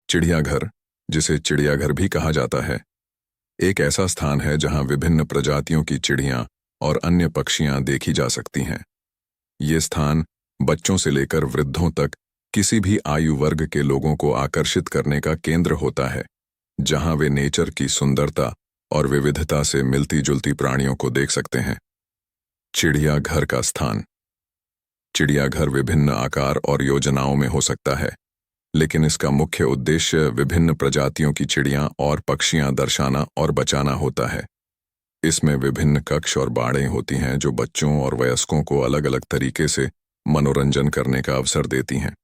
चिड़ियाघर, जिसे चिड़ियाघर भी कहा जाता है, एक ऐसा स्थान है जहां विभिन्न प्रजातियों की चिड़ियां और अन्य पक्षियां देखी जा सकती हैं। ये स्थान बच्चों से लेकर वृद्धों तक किसी भी आयु वर्ग के लोगों को आकर्षित करने का केंद्र होता है, जहां वे नेचर की सुंदरता और विविधता से मिलती जुलती प्राणियों को देख सकते हैं। चिड़ियाघर का स्थान। चिड़ियाघर विभिन्न आकार और योजनाओं में हो सकता है, लेकिन इसका मुख्य उद्देश्य विभिन्न प्रजातियों की चिड़ियां और पक्षियां दर्शाना और बचाना होता है। इसमें विभिन्न कक्ष और बाड़ें होती हैं जो बच्चों और वयस्कों को अलग अलग तरीके से मनोरंजन करने का अवसर देती हैं।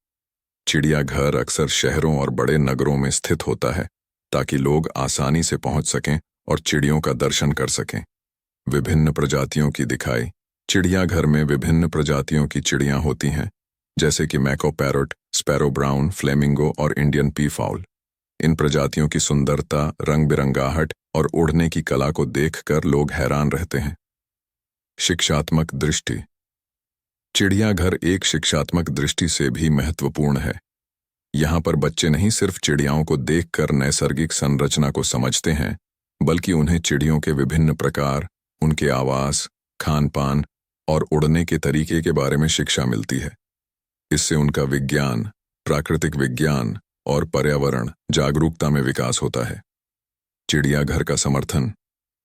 चिड़ियाघर अक्सर शहरों और बड़े नगरों में स्थित होता है ताकि लोग आसानी से पहुंच सकें और चिड़ियों का दर्शन कर सकें। विभिन्न प्रजातियों की दिखाई। चिड़ियाघर में विभिन्न प्रजातियों की चिड़ियां होती हैं, जैसे कि मैको पैरोट, स्पैरो ब्राउन, फ्लेमिंगो और इंडियन पी फाउल। इन प्रजातियों की सुंदरता, रंग बिरंगाहट और उड़ने की कला को देखकर लोग हैरान रहते हैं। शिक्षात्मक दृष्टि। चिड़ियाघर एक शिक्षात्मक दृष्टि से भी महत्वपूर्ण है। यहाँ पर बच्चे नहीं सिर्फ चिड़ियाओं को देखकर नैसर्गिक संरचना को समझते हैं, बल्कि उन्हें चिड़ियों के विभिन्न प्रकार, उनके आवास, खान पान और उड़ने के तरीके के बारे में शिक्षा मिलती है। इससे उनका विज्ञान, प्राकृतिक विज्ञान और पर्यावरण जागरूकता में विकास होता है। चिड़ियाघर का समर्थन।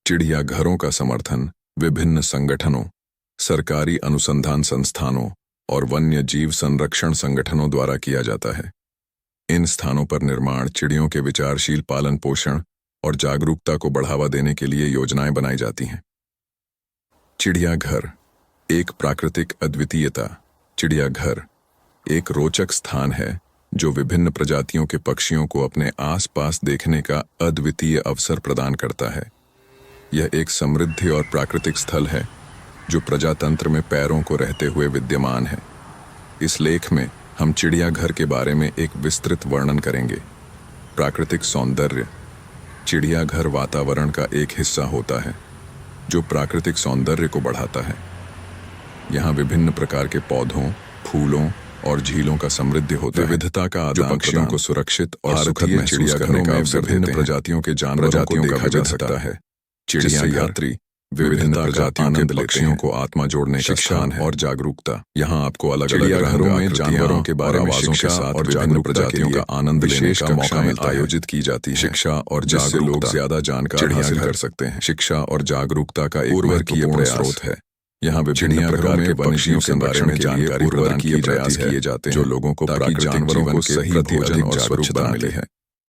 चिड़ियाघरों का समर्थन विभिन्न संगठनों, सरकारी अनुसंधान संस्थानों और वन्य जीव संरक्षण संगठनों द्वारा किया जाता है। इन स्थानों पर निर्माण चिड़ियों के विचारशील पालन पोषण और जागरूकता को बढ़ावा देने के लिए योजनाएं बनाई जाती हैं। चिड़ियाघर एक प्राकृतिक अद्वितीयता। चिड़ियाघर एक रोचक स्थान है जो विभिन्न प्रजातियों के पक्षियों को अपने आसपास देखने का अद्वितीय अवसर प्रदान करता है। यह एक समृद्धि और प्राकृतिक स्थल है जो प्रजातंत्र में पैरों को रहते हुए विद्यमान है। इस लेख में हम चिड़ियाघर के बारे में एक विस्तृत वर्णन करेंगे। प्राकृतिक सौंदर्य। चिड़ियाघर वातावरण का एक हिस्सा होता है जो प्राकृतिक सौंदर्य को बढ़ाता है। यहाँ विभिन्न प्रकार के पौधों, फूलों और झीलों का समृद्धि होता है। विविधता का जो पक्षियों को सुरक्षित और सुखद महसूस करने का अवसर विभिन्न प्रजातियों के जानवरों को देखा जा सकता है। चिड़ियाघर विभिन्न प्रजातियों के पक्षियों को आत्मा जोड़ने का स्थान है। और जागरूकता। यहाँ आपको अलग अलग घरों में जानवरों के बारे में शिक्षा और विभिन्न प्रजातियों का आनंद लेने का मौका आयोजित की जाती है। शिक्षा और जिससे लोग ज्यादा जानकारी हासिल कर सकते हैं। शिक्षा और जागरूकता का एक महत्वपूर्ण स्रोत है। यहाँ विभिन्न प्रकार के पक्षियों के बारे में जानकारी प्रदान किए जाते हैं जो लोगों को प्राकृतिक जानवरों को सही भोजन और स्वच्छता मिले है।